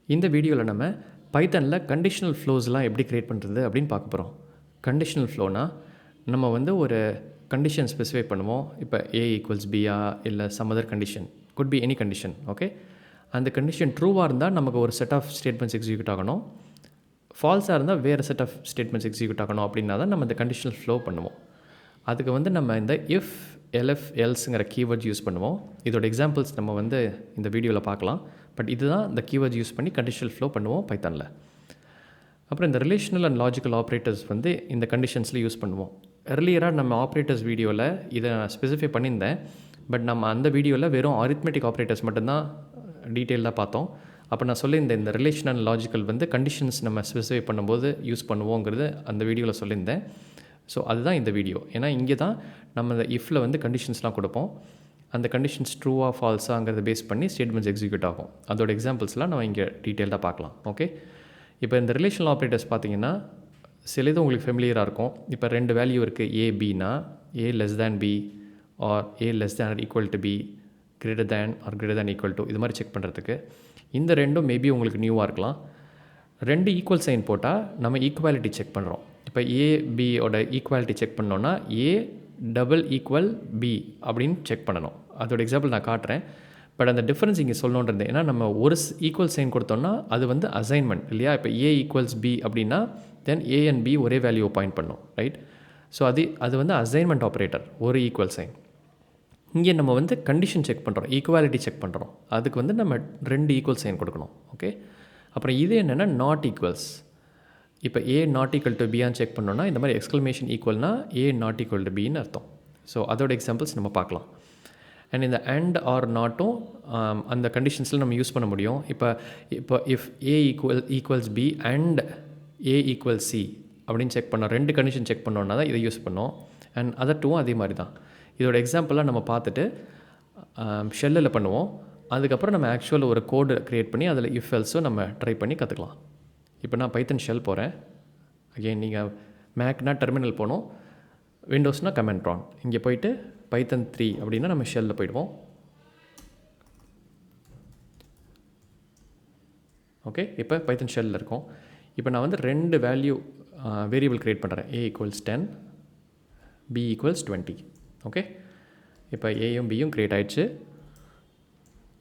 இந்த வீடியோவில் நம்ம பைத்தனில் கண்டிஷனல் ஃப்ளோஸ்லாம் எப்படி க்ரியேட் பண்ணுறது அப்படின்னு பார்க்க போகிறோம். கண்டிஷனல் ஃப்ளோனா நம்ம வந்து ஒரு கண்டிஷன் ஸ்பெசிஃபை பண்ணுவோம். இப்போ A ஈக்குவல்ஸ் பியா இல்லை some other condition, could be any condition. Okay, அந்த கண்டிஷன் ட்ரூவாக இருந்தால் நமக்கு ஒரு செட் ஆஃப் ஸ்டேட்மெண்ட்ஸ் எக்ஸிக்யூட் ஆகணும், ஃபால்ஸாக இருந்தால் வேறு செட் ஆஃப் ஸ்டேட்மெண்ட்ஸ் எக்ஸிக்யூட் ஆகணும். அப்படின்னா தான் நம்ம இந்த கண்டிஷனல் ஃப்ளோ பண்ணுவோம். அதுக்கு வந்து நம்ம இந்த if-elif-elseங்கிற கீவேர்ட்ஸ் யூஸ் பண்ணுவோம். இதோட எக்ஸாம்பிள்ஸ் நம்ம வந்து இந்த வீடியோவில் பார்க்கலாம். பட் இதுதான் இந்த கீவேர்ட்ஸ் யூஸ் பண்ணி கண்டிஷனல் ஃப்ளோ பண்ணுவோம் பைத்தானில். அப்புறம் இந்த ரிலேஷனல் அண்ட் லாஜிக்கல் ஆப்ரேட்டர்ஸ் வந்து இந்த கண்டிஷன்ஸில் யூஸ் பண்ணுவோம். எர்லியராக நம்ம ஆப்ரேட்டர்ஸ் வீடியோவில் இதை நான் ஸ்பெசிஃபை பண்ணியிருந்தேன். பட் நம்ம அந்த வீடியோவில் வெறும் அரித்மெட்டிக் ஆப்ரேட்டர்ஸ் மட்டும்தான் டீட்டெயிலாக பார்த்தோம். அப்போ நான் சொல்லியிருந்தேன் இந்த ரிலேஷனல் அண்ட் லாஜிக்கல் வந்து கண்டிஷன்ஸ் நம்ம ஸ்பெசிஃபை பண்ணும்போது யூஸ் பண்ணுவோங்கிறது அந்த வீடியோவில் சொல்லியிருந்தேன். ஸோ அதுதான் இந்த வீடியோ. ஏன்னா இங்கே தான் நம்ம இந்த இஃப்பில் வந்து கண்டிஷன்ஸ்லாம் கொடுப்போம். அந்த கண்டிஷன்ஸ் ட்ரூவாக ஃபால்ஸாங்கிறத பேஸ் பண்ணி ஸ்டேட்மெண்ட்ஸ் எக்ஸிக்யூட் ஆகும். அதோட எக்ஸாம்பிள்ஸ்லாம் நம்ம இங்கே டீட்டெயில்டாக பார்க்கலாம். ஓகே, இப்போ இந்த ரிலேஷனல் ஆப்ரேட்டர்ஸ் பார்த்தீங்கன்னா சிலது உங்களுக்கு ஃபெமிலியராக இருக்கும். இப்போ 2 வேல்யூ இருக்குது, A Bனா A less than B or A less than or equal to B, greater than or greater than equal to, இது மாதிரி செக் பண்ணுறதுக்கு. இந்த ரெண்டும் மேபி உங்களுக்கு நியூவாக இருக்கலாம். 2 ஈக்குவல் சைன் போட்டால் நம்ம ஈக்குவாலிட்டி செக் பண்ணுறோம். இப்போ ABயோட ஈக்குவாலிட்டி செக் பண்ணோன்னா A டபுள் ஈக்குவல் B அப்படின்னு செக் பண்ணணும். அதோட எக்ஸாம்பிள் நான் காட்டுறேன். பட் அந்த டிஃப்ரென்ஸ் இங்கே சொல்லணுன்றது, ஏன்னா நம்ம ஒரு ஈக்குவல் சைன் கொடுத்தோன்னா அது வந்து அசைன்மெண்ட் இல்லையா. இப்போ A ஈக்குவல்ஸ் B அப்படின்னா தென் A அண்ட் B ஒரே வேல்யூவை பாயிண்ட் பண்ணும், ரைட். ஸோ அது வந்து அசைன்மெண்ட் ஆப்ரேட்டர், ஒரு ஈக்குவல் சைன். இங்கே நம்ம வந்து கண்டிஷன் செக் பண்ணுறோம், ஈக்குவாலிட்டி செக் பண்ணுறோம். அதுக்கு வந்து நம்ம 2 ஈக்குவல் சைன் கொடுக்கணும். ஓகே, அப்புறம் இது என்னென்னா நாட் ஈக்குவல்ஸ். இப்போ A நாட் ஈக்குவல் டு பியான்னு செக் பண்ணோன்னா இந்த மாதிரி எக்ஸ்க்ளமேஷன் ஈக்குவல்னா A நாட் ஈக்குவல் டு பின்னு அர்த்தம். ஸோ அதோட எக்ஸாம்பிள்ஸ் நம்ம பார்க்கலாம். அண்ட் இந்த அண்ட் ஆர் நாட்டும் அந்த கண்டிஷன்ஸில் நம்ம யூஸ் பண்ண முடியும். இப்போ if A equals B and A equal C அப்படின்னு செக் பண்ணோம், 2 கண்டிஷன் செக் பண்ணோன்னா தான் இதை யூஸ் பண்ணோம். அண்ட் அதர் டூவும் அதே மாதிரி தான். இதோட எக்ஸாம்பிளாக நம்ம பார்த்துட்டு ஷெல்லில் பண்ணுவோம். அதுக்கப்புறம் நம்ம ஆக்சுவலாக ஒரு கோடு க்ரியேட் பண்ணி அதில் இஃப் எல்ஸும் நம்ம ட்ரை பண்ணி கற்றுக்கலாம். இப்போ நான் பைத்தன் ஷெல் போகிறேன். அகெயின் நீங்கள் மேக்னா டெர்மினல் போகணும், விண்டோஸ்னால் கமெண்ட் ப்ரான். இங்கே போயிட்டு பைத்தன் 3 அப்படின்னா நம்ம ஷெல்லில் போயிடுவோம். ஓகே, இப்போ பைத்தன் ஷெல்லில் இருக்கும். இப்போ நான் வந்து 2 வேல்யூ வேரியபிள் க்ரியேட் பண்ணுறேன். A equals 10, B equals 20. Okay, இப்போ ஏயும் பியும் க்ரியேட் ஆகிடுச்சு.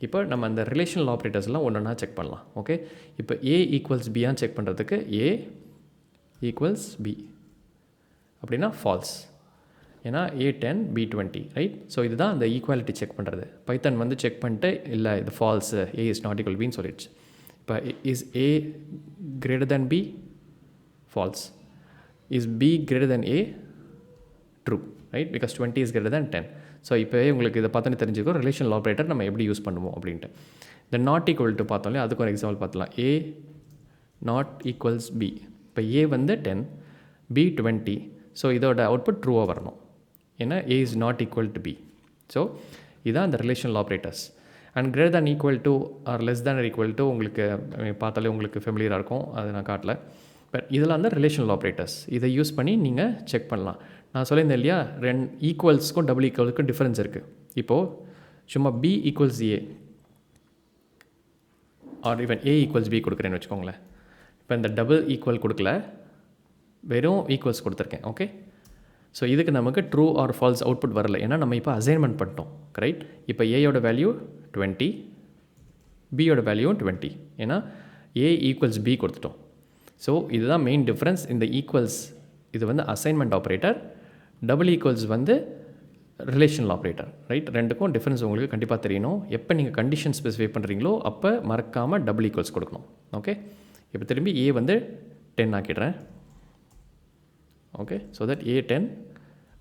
இப்போ நம்ம அந்த ரிலேஷனல் ஆப்ரேட்டர்ஸ்லாம் ஒன்றா செக் பண்ணலாம். ஓகே, இப்போ A ஈக்குவல்ஸ் பியான்னு செக் பண்ணுறதுக்கு A ஈக்குவல்ஸ் B அப்படின்னா ஃபால்ஸ், ஏன்னா A 10 B 20, ரைட். ஸோ இதுதான் அந்த ஈக்குவாலிட்டி செக் பண்ணுறது. பைத்தன் வந்து செக் பண்ணிட்டு இல்லை இது false, A is not equal பின்னு சொல்லிடுச்சு. இப்போ is A greater than B, false. Is B greater than A, true, right, because 20 is greater than 10. So இப்போவே உங்களுக்கு இதை பார்த்தோன்னே தெரிஞ்சுக்கோ ரிலேஷனல் ஆப்ரேட்டர் நம்ம எப்படி யூஸ் பண்ணுவோம் அப்படின்ட்டு. இந்த நாட் ஈக்குவல் டு பார்த்தோம்லே அதுக்கு ஒரு எக்ஸாம்பிள் பார்த்துலாம். A not equals B. இப்போ A வந்து 10, B 20. ஸோ இதோட அவுட்புட் ட்ரூவாக வரணும், ஏன்னா A is not equal to B. So இதுதான் அந்த relational operators. And greater than equal to or less than equal to உங்களுக்கு பார்த்தாலே உங்களுக்கு ஃபெமிலியராக இருக்கும், அது நான் காட்டல. பட் இதெல்லாம் தான் ரிலேஷனல் ஆப்ரேட்டர்ஸ். இதை யூஸ் பண்ணி நீங்கள் செக் பண்ணலாம். நான் சொல்லியிருந்தேன் இல்லையா, 2 ஈக்குவல்ஸ்க்கும் டபுள் ஈக்குவலுக்கும் டிஃப்ரென்ஸ் இருக்குது. இப்போது சும்மா B equals A R even A equals B கொடுக்குறேன்னு வச்சுக்கோங்களேன். இப்போ இந்த டபுள் ஈக்குவல் கொடுக்கல, வெறும் ஈக்குவல்ஸ் கொடுத்துருக்கேன். ஓகே, ஸோ இதுக்கு நமக்கு ட்ரூ ஆர் ஃபால்ஸ் அவுட்புட் வரல, ஏன்னா நம்ம இப்போ அசைன்மெண்ட் பண்ணிட்டோம், ரைட். இப்போ Aயோட வேல்யூ 20, Bயோட வேல்யூவும் 20, ஏன்னா A ஈக்குவல்ஸ் B கொடுத்துட்டோம். ஸோ இதுதான் மெயின் டிஃப்ரென்ஸ். இந்த ஈக்குவல்ஸ் இது வந்து அசைன்மெண்ட் ஆப்ரேட்டர், டபுள் ஈக்குவல்ஸ் வந்து ரிலேஷனல் ஆப்ரேட்டர், ரைட். ரெண்டுக்கும் டிஃப்ரென்ஸ் உங்களுக்கு கண்டிப்பாக தெரியணும். எப்போ நீங்கள் கண்டிஷன் ஸ்பெசிஃபை பண்ணுறீங்களோ அப்போ மறக்காமல் டபுள் ஈக்குவல்ஸ் கொடுக்கணும். ஓகே, இப்போ திரும்பி A வந்து 10 ஆக்கிடுறேன். Okay, so that A 10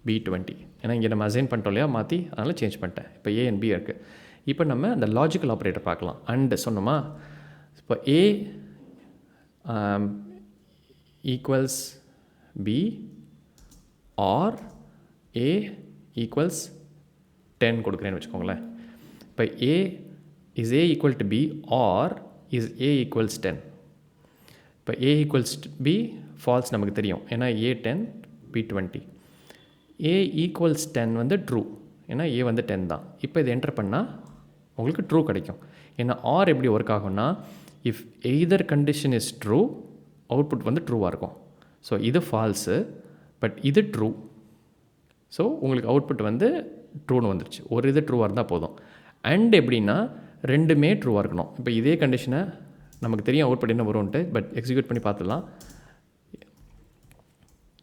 B 20, ஏன்னா இங்கே நம்ம அசைன் பண்ணிட்டோம் இல்லையா, மாற்றி, அதனால் சேஞ்ச் பண்ணிட்டேன். இப்போ A அண்ட் B இருக்குது. இப்போ நம்ம அந்த லாஜிக்கல் ஆப்ரேட்டர் பார்க்கலாம். அண்ட் சொன்னோமா, இப்போ A equals B or A equals 10 கொடுக்குறேன்னு வச்சுக்கோங்களேன். இப்போ is A equal to B or is A equals 10. இப்போ A ஈக்குவல்ஸ் B ஃபால்ஸ் நமக்கு தெரியும், ஏன்னா A 10 B 20. A ஈக்குவல்ஸ் 10 வந்து ட்ரூ, ஏன்னா A வந்து 10 தான். இப்போ இதை என்டர் பண்ணால் உங்களுக்கு ட்ரூ கிடைக்கும். ஏன்னா ஆர் எப்படி ஒர்க் ஆகும்னா, if either condition is true output வந்து ட்ரூவாக இருக்கும். ஸோ இது ஃபால்ஸு, பட் இது ட்ரூ. ஸோ உங்களுக்கு அவுட்புட் வந்து ட்ரூன்னு வந்துருச்சு. ஒரு இது ட்ரூவாக இருந்தால் போதும். அண்ட் எப்படின்னா ரெண்டுமே ட்ரூவாக இருக்கணும். இப்போ இதே கண்டிஷனை நமக்கு தெரியும் அவுட்புட் என்ன வரும்ன்ட்டு, பட் எக்ஸிக்யூட் பண்ணி பார்த்துடலாம்.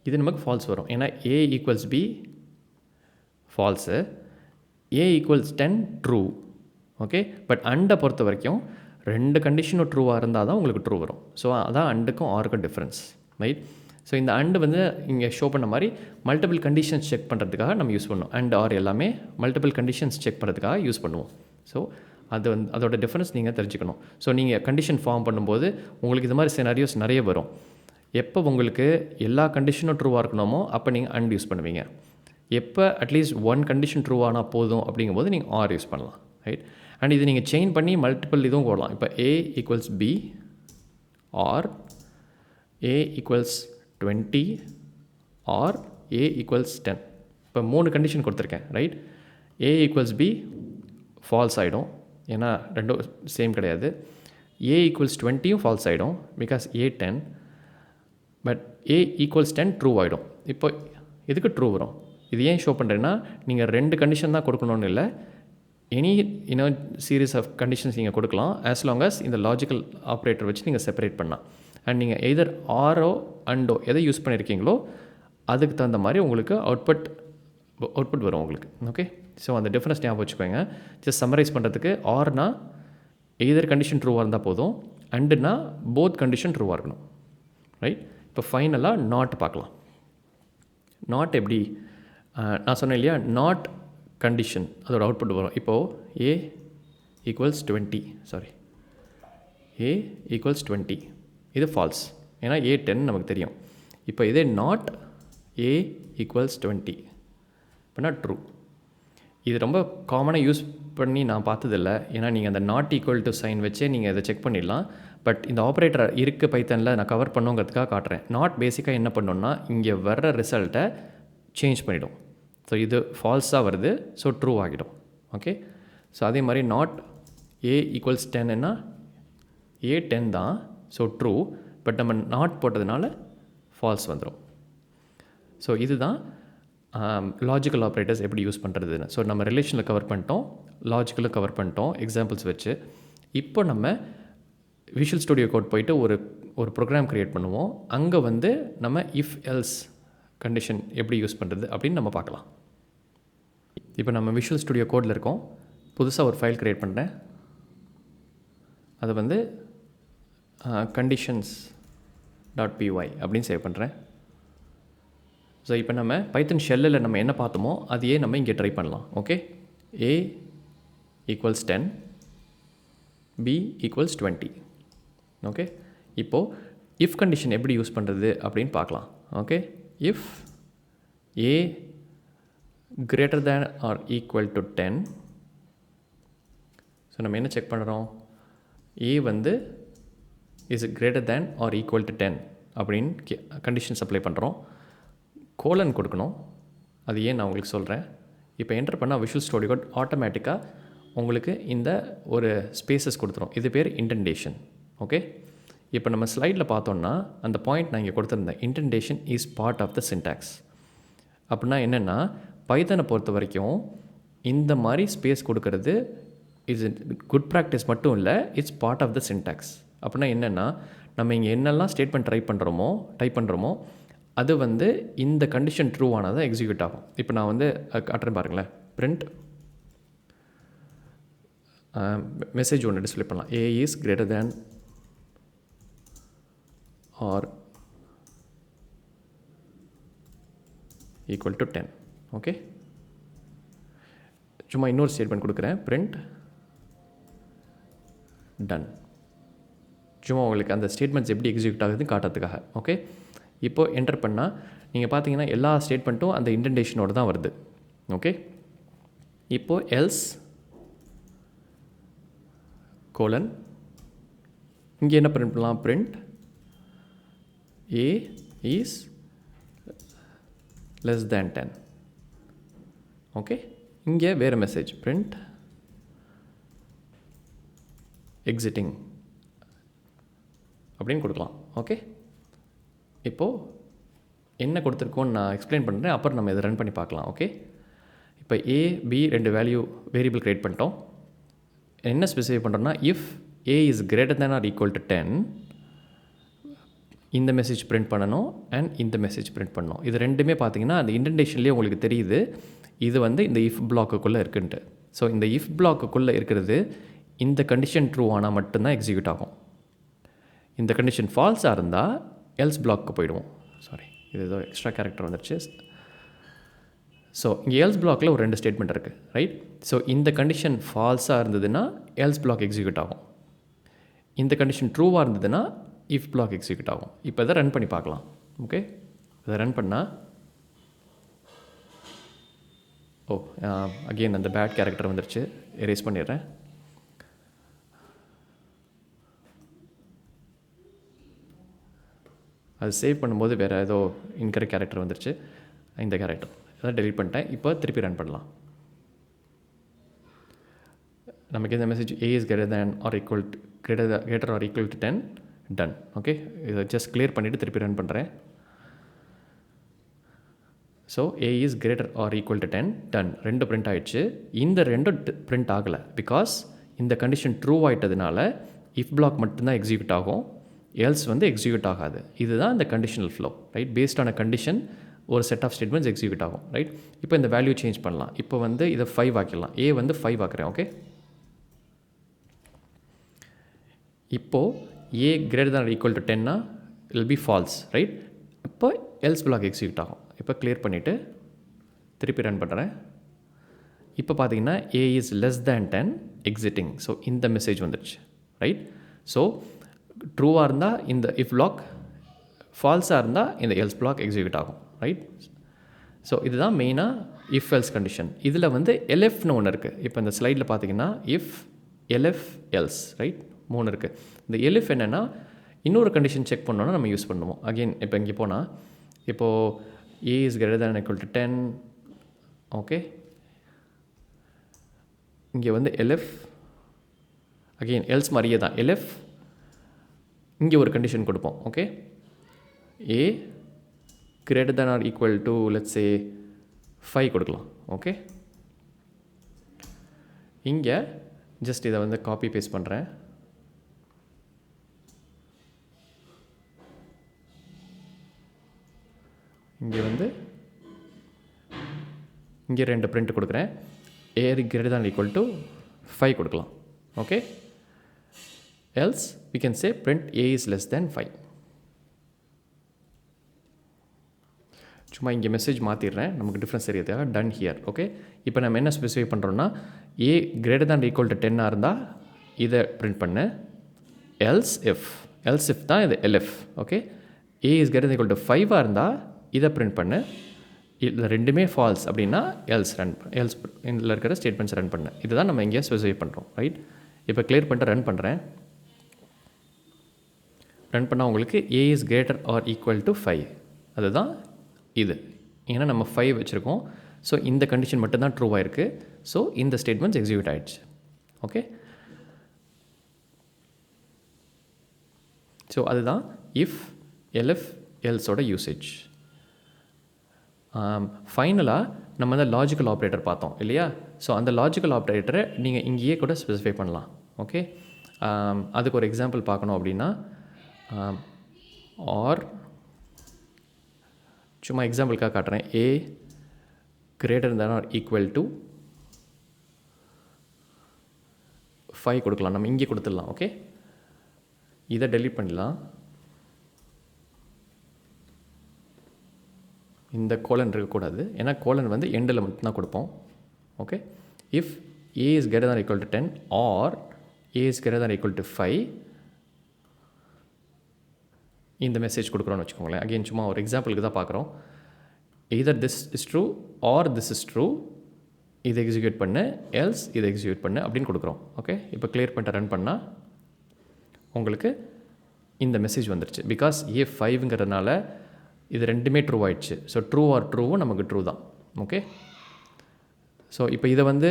இது நமக்கு ஃபால்ஸ் வரும். ஏன்னா A equals B false, A equals 10 true. Okay, but அண்டை பொறுத்த வரைக்கும் ரெண்டு கண்டிஷனும் ட்ரூவாக இருந்தால் தான் உங்களுக்கு ட்ரூ வரும். ஸோ அதான் அண்டுக்கும் ஆருக்கும் டிஃப்ரென்ஸ், ரைட்? ஸோ இந்த அண்டு வந்து இங்கே ஷோ பண்ண மாதிரி மல்டிபிள் கண்டிஷன்ஸ் செக் பண்ணுறதுக்காக நம்ம யூஸ் பண்ணுவோம். அண்ட் ஆர் எல்லாமே மல்டிபிள் கண்டிஷன்ஸ் செக் பண்ணுறதுக்காக யூஸ் பண்ணுவோம். ஸோ அது வந்து அதோட டிஃப்ரென்ஸ் நீங்கள் தெரிஞ்சுக்கணும். ஸோ நீங்கள் கண்டிஷன் ஃபார்ம் பண்ணும்போது உங்களுக்கு இது மாதிரி சினாரியோஸ் நிறைய வரும். எப்போ உங்களுக்கு எல்லா கண்டிஷனும் ட்ரூவாக இருக்கணுமோ அப்போ நீங்கள் அண்ட் யூஸ் பண்ணுவீங்க. எப்போ அட்லீஸ்ட் ஒன் கண்டிஷன் ட்ரூ ஆனால் போதும் அப்படிங்கும்போது நீங்கள் ஆர் யூஸ் பண்ணலாம், ரைட்? அண்ட் இது நீங்கள் செயின் பண்ணி மல்டிபிள் இதுவும் போடலாம். இப்போ ஏ equals B R A equals 20 R A equals 10. இப்போ 3 கண்டிஷன் கொடுத்துருக்கேன், ரைட்? ஏ ஈக்குவல்ஸ் பி ஃபால்ஸ் ஆகிடும், ஏன்னா ரெண்டும் சேம் கிடையாது. ஏ ஈக்குவல்ஸ் 20யும் ஃபால்ஸ் ஆகிடும் because A 10, but A equals 10 true ஆகிடும். இப்போ இதுக்கு ட்ரூ வரும். இது ஏன் ஷோ பண்ணுறேன்னா நீங்கள் ரெண்டு கண்டிஷன் தான் கொடுக்கணும்னு இல்லை, எனி சீரீஸ் ஆஃப் கண்டிஷன்ஸ் நீங்கள் கொடுக்கலாம் ஆஸ் லாங் அஸ் இந்த லாஜிக்கல் ஆப்ரேட்டர் வச்சு நீங்கள் செப்பரேட் பண்ணலாம். அண்ட் நீங்கள் எய்தர் ஆரோ அண்டோ எதை யூஸ் பண்ணியிருக்கீங்களோ அதுக்கு தகுந்த மாதிரி உங்களுக்கு அவுட்புட் வரும் உங்களுக்கு. ஓகே, ஸோ அந்த டிஃப்ரென்ஸ் ஞாபகம் வச்சுக்கோங்க. ஜஸ்ட் சம்மரைஸ் பண்ணுறதுக்கு ஆர்னா எய்தர் கண்டிஷன் ட்ரூவாக இருந்தால் போதும், அண்டுனா போத் கண்டிஷன் ட்ரூவாக இருக்கணும், ரைட்? இப்போ ஃபைனலாக நாட் பார்க்கலாம். நாட் எப்படி நான் சொன்னேன் இல்லையா, நாட் கண்டிஷன் அதோட அவுட்புட் வரும். இப்போது ஏ ஈக்குவல்ஸ் 20, சாரி ஏ ஈக்குவல்ஸ் 20 இது ஃபால்ஸ், ஏன்னா ஏ 10 நமக்கு தெரியும். இப்போ இதே நாட் ஏ ஈக்குவல்ஸ் 20 அப்படின்னா ட்ரூ. இது ரொம்ப காமனாக யூஸ் பண்ணி நான் பார்த்ததில்லை, ஏன்னா நீங்கள் அந்த நாட் ஈக்குவல் டு சைன் வச்சே நீங்கள் இதை செக் பண்ணிடலாம். பட் இந்த ஆப்ரேட்டர் இருக்குது பைத்தனில் நான் கவர் பண்ணுங்கிறதுக்காக காட்டுறேன். நாட் பேசிக்காக என்ன பண்ணோன்னா இங்கே வர்ற ரிசல்ட்டை சேஞ்ச் பண்ணிவிடும். ஸோ இது ஃபால்ஸாக வருது, ஸோ ட்ரூ ஆகிடும். ஓகே, ஸோ அதே மாதிரி நாட் ஏ ஈக்குவல்ஸ் 10ன்னா ஏ 10 தான், ஸோ ட்ரூ, பட் நம்ம நாட் போட்டதுனால ஃபால்ஸ் வந்துடும். ஸோ இதுதான் லாஜிக்கல் ஆப்ரேட்டர்ஸ் எப்படி யூஸ் பண்ணுறதுன்னு. ஸோ நம்ம ரிலேஷனில் கவர் பண்ணிட்டோம், லாஜிக்கலும் கவர் பண்ணிட்டோம் எக்ஸாம்பிள்ஸ் வச்சு. இப்போ நம்ம விஷுவல் ஸ்டுடியோ கோட் போயிட்டு ஒரு ப்ரோக்ராம் க்ரியேட் பண்ணுவோம். அங்கே வந்து நம்ம இஃப் எல்ஸ் கண்டிஷன் எப்படி யூஸ் பண்ணுறது அப்படின்னு நம்ம பார்க்கலாம். இப்போ நம்ம விஷுவல் ஸ்டுடியோ கோடில் இருக்கோம். புதுசாக ஒரு ஃபைல் க்ரியேட் பண்ணுறேன். அதை வந்து conditions.py அப்படின்னு சேவ் பண்ணுறேன். ஸோ இப்போ நம்ம பைத்தன் ஷெல்லில் நம்ம என்ன பார்த்தோமோ அதையே நம்ம இங்கே ட்ரை பண்ணலாம். Okay, a equals 10, b equals 20. Okay, இப்போது இஃப் கண்டிஷன் எப்படி யூஸ் பண்ணுறது அப்படின்னு பார்க்கலாம். Okay, if a greater than or equal to 10, so நம்ம என்ன செக் பண்ணுறோம், a வந்து is greater than or equal to 10 அப்படின்னு கண்டிஷன்ஸ் அப்ளை பண்ணுறோம். கோலன் கொடுக்கணும், அது ஏன் நான் உங்களுக்கு சொல்கிறேன். இப்போ என்டர் பண்ணால் விஷுவல் ஸ்டுடியோ கோட் ஆட்டோமேட்டிக்காக உங்களுக்கு இந்த ஒரு ஸ்பேசஸ் கொடுத்துரும். இது பேர் இன்டென்டேஷன். ஓகே, இப்போ நம்ம ஸ்லைடில் பார்த்தோன்னா அந்த பாயிண்ட் நான் இங்கே கொடுத்துருந்தேன், indentation is part of the syntax. அப்படின்னா என்னென்னா பைத்தனை பொறுத்த வரைக்கும் இந்த மாதிரி ஸ்பேஸ் கொடுக்கறது இஸ் குட் ப்ராக்டிஸ் மட்டும் இல்லை, it's part of the syntax. அப்படின்னா என்னென்னா நம்ம இங்கே என்னெல்லாம் ஸ்டேட்மெண்ட் டைப் பண்ணுறோமோ அது வந்து இந்த கண்டிஷன் ட்ரூ ஆனதான் எக்ஸிக்யூட் ஆகும். இப்போ நான் வந்து காட்டுறேன் பாருங்களேன். பிரிண்ட் மெசேஜ் ஒன்று டிஸ்பிளே பண்ணலாம், A is greater than or equal to 10. Okay, சும்மா இன்னொரு ஸ்டேட்மெண்ட் கொடுக்குறேன், பிரிண்ட் டன். சும்மா உங்களுக்கு அந்த ஸ்டேட்மெண்ட்ஸ் எப்படி எக்ஸிக்யூட் ஆகுதுன்னு காட்டுறதுக்காக. ஓகே, இப்போது என்டர் பண்ணால் நீங்கள் பார்த்தீங்கன்னா எல்லா ஸ்டேட்மெண்ட்டும் அந்த இன்டென்டேஷனோடு தான் வருது. ஓகே, இப்போது எல்ஸ் கோலன் இங்கே என்ன பிரிண்ட் பண்ணலாம், print A is less than 10. Okay, இங்கே வேறு மெசேஜ், பிரிண்ட் எக்ஸிட்டிங் அப்படின்னு கொடுக்கலாம். ஓகே, இப்போது என்ன கொடுத்துருக்கோன்னு நான் எக்ஸ்பிளைன் பண்ணுறேன், அப்புறம் நம்ம இதை ரன் பண்ணி பார்க்கலாம். ஓகே, இப்போ ஏ பி 2 வேல்யூ வேரியபிள் க்ரியேட் பண்ணிட்டோம். என்ன ஸ்பெசிஃபை பண்ணுறோன்னா, if A is greater than or equal to 10 இந்த மெசேஜ் பிரிண்ட் பண்ணணும் அண்ட் இந்த மெசேஜ் பிரிண்ட் பண்ணணும். இது ரெண்டுமே பார்த்தீங்கன்னா அந்த இன்டென்டேஷன்லேயே உங்களுக்கு தெரியுது இது வந்து இந்த இஃப் பிளாக்குக்குள்ளே இருக்குன்ட்டு. ஸோ இந்த இஃப் பிளாக்குக்குள்ளே இருக்கிறது இந்த கண்டிஷன் ட்ரூ ஆனால் மட்டும்தான் எக்ஸிக்யூட் ஆகும். இந்த கண்டிஷன் ஃபால்ஸாக இருந்தால் எல்ஸ் பிளாக்கு போயிடுவோம். சாரி, இது ஏதோ எக்ஸ்ட்ரா கேரக்டர் வந்துருச்சு. ஸோ இங்கே எல்ஸ் பிளாக்கில் ஒரு 2 ஸ்டேட்மெண்ட் இருக்குது, ரைட்? ஸோ இந்த கண்டிஷன் ஃபால்ஸாக இருந்ததுன்னா எல்ஸ் பிளாக் எக்ஸிக்யூட் ஆகும். இந்த கண்டிஷன் ட்ரூவாக இருந்ததுன்னா இஃப் பிளாக் எக்ஸிக்யூட் ஆகும். இப்போ இதை ரன் பண்ணி பார்க்கலாம். ஓகே, இதை ரன் பண்ணால் அகெயின் அந்த பேட் கேரக்டர் வந்துருச்சு. எரேஸ் பண்ணிடுறேன். அது சேவ் பண்ணும்போது வேறு ஏதோ இன்கரெக்ட் கேரக்டர் வந்துருச்சு. இந்த கேரக்டர் அதான் டெலீட் பண்ணிட்டேன். இப்போ திருப்பி ரன் பண்ணலாம். நமக்கு இந்த message A is greater or equal to 10 then. Okay, இதை ஜஸ்ட் கிளியர் பண்ணிவிட்டு திருப்பி ரன் பண்ணுறேன். So A is greater or equal to 10 then 2 print ஆகிடுச்சு. இந்த 2 பிரிண்ட் ஆகலை பிகாஸ் இந்த கண்டிஷன் ட்ரூ ஆகிட்டதுனால இஃப் பிளாக் மட்டும்தான் எக்ஸிக்யூட் ஆகும், எல்ஸ் வந்து எக்ஸிக்யூட் ஆகாது. இதுதான் இந்த கண்டிஷனல் ஃப்ளோ, ரைட்? பேஸ்ட் ஆன கண்டிஷன் ஒரு செட் ஆஃப் ஸ்டேட்மெண்ட்ஸ் எக்ஸிக்யூட் ஆகும், ரைட்? இப்போ இந்த வேல்யூ சேஞ்ச் பண்ணலாம். இப்போ வந்து இதை 5 ஆக்கிடலாம். ஏ வந்து 5 ஆக்குறேன். ஓகே, இப்போது A greater than equal to 10னா இல் பி ஃபால்ஸ், ரைட்? இப்போ எல்ஸ் பிளாக் எக்ஸிக்யூட் ஆகும். இப்போ கிளியர் பண்ணிவிட்டு திருப்பி ரன் பண்ணுறேன். இப்போ பார்த்தீங்கன்னா A is less than 10 exiting. So இந்த மெசேஜ் வந்துடுச்சு, ரைட்? ஸோ ட்ரூவாக இருந்தால் இந்த இஃப் பிளாக், ஃபால்ஸாக இருந்தால் இந்த எல்ஸ் பிளாக் எக்ஸிக்யூட் ஆகும், ரைட்? ஸோ இதுதான் மெயினாக இஃப் எல்ஸ் கண்டிஷன். இதில் வந்து எல்எஃப்னு ஒன்று இருக்குது. இப்போ இந்த ஸ்லைடில் பார்த்தீங்கன்னா இஃப் எல்எஃப் எல்ஸ், ரைட்? 3 இருக்குது. இந்த எல்எஃப் என்னென்னா இன்னொரு கண்டிஷன் செக் பண்ணோன்னா நம்ம யூஸ் பண்ணுவோம். அகெயின் இப்போ இங்கே போனால் இப்போது A is greater than equal to 10. Okay, இங்கே வந்து எல்எஃப் அகெயின் எல்ஸ் மாதிரியே தான் எல்எஃப் இங்கே ஒரு கண்டிஷன் கொடுப்போம். Okay, A greater than or equal to let's say 5 கொடுக்கலாம். ஓகே, இங்கே ஜஸ்ட் இதை வந்து காப்பி பேஸ்ட் பண்ணுறேன். இங்கே வந்து இங்கே 2 பிரிண்ட் கொடுக்குறேன். ஏ கிரேட்டர் தேன் ஈக்குவல் டு 5 கொடுக்கலாம். Okay, else we can say print a is less than 5. சும்மா இங்கே மெசேஜ் மாற்றிடுறேன், நமக்கு டிஃப்ரென்ஸ் தெரியறதுக்காக டன் ஹியர். ஓகே, இப்போ நம்ம என்ன ஸ்பெசிஃபை பண்ணுறோன்னா ஏ கிரேட்டர் தேன் ஈக்குவல் டு 10 இருந்தால் இதை பிரிண்ட் பண்ணு. எல்ஸ் இஃப் தான் இது LF. Okay, A is greater than equal to 5 இருந்தால் இதை பிரிண்ட் பண்ணு. இதில் ரெண்டுமே ஃபால்ஸ் அப்படின்னா எல்ஸ் இதில் இருக்கிற ஸ்டேட்மெண்ட்ஸ் ரன் பண்ணு. இதுதான் நம்ம இங்கே ஸ்பெசிஃபை பண்ணுறோம், ரைட்? இப்போ கிளியர் பண்ணிட்டு ரன் பண்ணுறேன். ரன் பண்ணால் உங்களுக்கு A is greater or equal to 5 அதுதான் இது. ஏன்னா நம்ம 5 வச்சுருக்கோம். ஸோ இந்த கண்டிஷன் மட்டும்தான் ட்ரூவாக இருக்குது. ஸோ இந்த ஸ்டேட்மெண்ட்ஸ் எக்ஸிக்யூட் ஆகிடுச்சு. ஓகே, ஸோ அதுதான் இஃப் எல்எஃப் எல்ஸோட யூசேஜ். ஃபைனலாக நம்ம வந்து லாஜிக்கல் ஆப்ரேட்டர் பார்த்தோம் இல்லையா? ஸோ அந்த லாஜிக்கல் ஆப்ரேட்டரை நீங்கள் இங்கேயே கூட ஸ்பெசிஃபை பண்ணலாம். ஓகே, அதுக்கு ஒரு எக்ஸாம்பிள் பார்க்கணும் அப்படின்னா ஆர் சும்மா எக்ஸாம்பிளுக்காக காட்டுறேன். ஏ greater than or equal to 5 கொடுக்கலாம். நம்ம இங்கே கொடுத்துடலாம். ஓகே, இதை டெலீட் பண்ணிடலாம். இந்த கோலன் இருக்கக்கூடாது, ஏன்னா கோலன் வந்து எண்டில் மட்டும்தான் கொடுப்போம். Okay, if A is greater than equal to 10 or A is greater than equal to 5 இந்த மெசேஜ் கொடுக்குறோன்னு வச்சுக்கோங்களேன். அகெயின் சும்மா ஒரு எக்ஸாம்பிளுக்கு தான் பார்க்குறோம். Either this is true R this is true, இதை எக்ஸிக்யூட் பண்ணு, எல்ஸ் இதை எக்ஸிக்யூட் பண்ணு அப்படின்னு கொடுக்குறோம். ஓகே, இப்போ கிளியர் பண்ணிட்டு ரன் பண்ணால் உங்களுக்கு இந்த மெசேஜ் வந்துருச்சு. பிகாஸ் ஏ 5ங்கிறதுனால இது ரெண்டுமே ட்ரூ ஆகிடுச்சு. ஸோ ட்ரூ ஆர் ட்ரூவும் நமக்கு ட்ரூ தான். ஓகே, ஸோ இப்போ இதை வந்து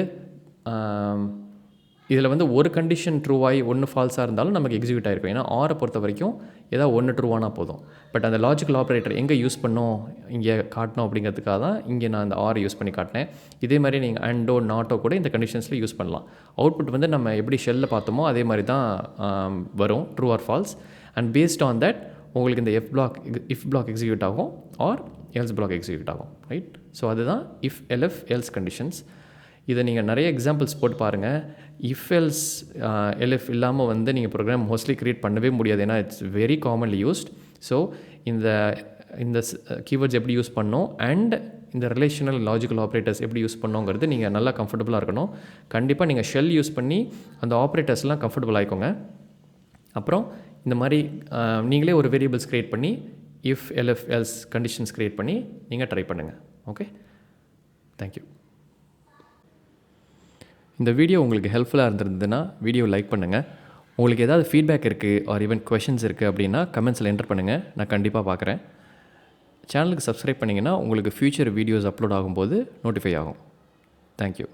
இதில் வந்து ஒரு கண்டிஷன் ட்ரூவாகி ஒன்று ஃபால்ஸாக இருந்தாலும் நமக்கு எக்ஸிக்யூட் ஆகிருக்கும். ஏன்னா ஆரை பொறுத்த வரைக்கும் ஏதாவது ஒன்று ட்ரூவானா போதும். பட் அந்த லாஜிக்கல் ஆப்ரேட்டர் எங்கே யூஸ் பண்ணோம், இங்கே காட்டணும் அப்படிங்கிறதுக்காக தான் இங்கே நான் அந்த ஆரை யூஸ் பண்ணி காட்டினேன். இதே மாதிரி நீங்கள் அண்டோ நாட்டோ கூட இந்த கண்டிஷன்ஸில் யூஸ் பண்ணலாம். அவுட்புட் வந்து நம்ம எப்படி ஷெல்லில் பார்த்தோமோ அதே மாதிரி தான் வரும், true or false. And based on that உங்களுக்கு இந்த இஃப் பிளாக் எக்ஸிக்யூட் ஆகும் ஆர் எல்ஸ் பிளாக் எக்ஸிக்யூட் ஆகும், ரைட்? ஸோ அதுதான் இஃப் எல்எஃப் எல்ஸ் கண்டிஷன்ஸ். இதை நீங்கள் நிறைய எக்ஸாம்பிள்ஸ் போட்டு பாருங்கள். இஃப் எல்ஸ் எல்எஃப் இல்லாமல் வந்து நீங்கள் ப்ரோக்ராம் மோஸ்ட்லி க்ரியேட் பண்ணவே முடியாது. ஏன்னா it's very commonly used. So இந்த இந்த கீவேர்ட்ஸ் எப்படி யூஸ் பண்ணோம் அண்ட் இந்த ரிலேஷனல் லாஜிக்கல் ஆப்ரேட்டர்ஸ் எப்படி யூஸ் பண்ணோங்கிறது நீங்கள் நல்லா கம்ஃபர்டபுளாக இருக்கணும். கண்டிப்பாக நீங்கள் ஷெல் யூஸ் பண்ணி அந்த ஆப்ரேட்டர்ஸ்லாம் கம்ஃபர்டபுள் ஆகிக்கோங்க. அப்புறம் இந்த மாதிரி நீங்களே ஒரு வேரியபிள்ஸ் க்ரியேட் பண்ணி if LF else conditions create பண்ணி நீங்கள் ட்ரை பண்ணுங்கள். Okay, thank you. இந்த வீடியோ உங்களுக்கு ஹெல்ப்ஃபுல்லாக இருந்திருந்ததுன்னா வீடியோ லைக் பண்ணுங்கள். உங்களுக்கு ஏதாவது ஃபீட்பேக் இருக்குது ஆர் ஈவன் கொஷின்ஸ் இருக்குது அப்படின்னா கமெண்ட்ஸில் என்டர் பண்ணுங்கள், நான் கண்டிப்பாக பார்க்குறேன். சேனலுக்கு சப்ஸ்கிரைப் பண்ணிங்கன்னா உங்களுக்கு ஃப்யூச்சர் வீடியோஸ் அப்லோட் ஆகும்போது நோட்டிஃபை ஆகும். தேங்க்யூ.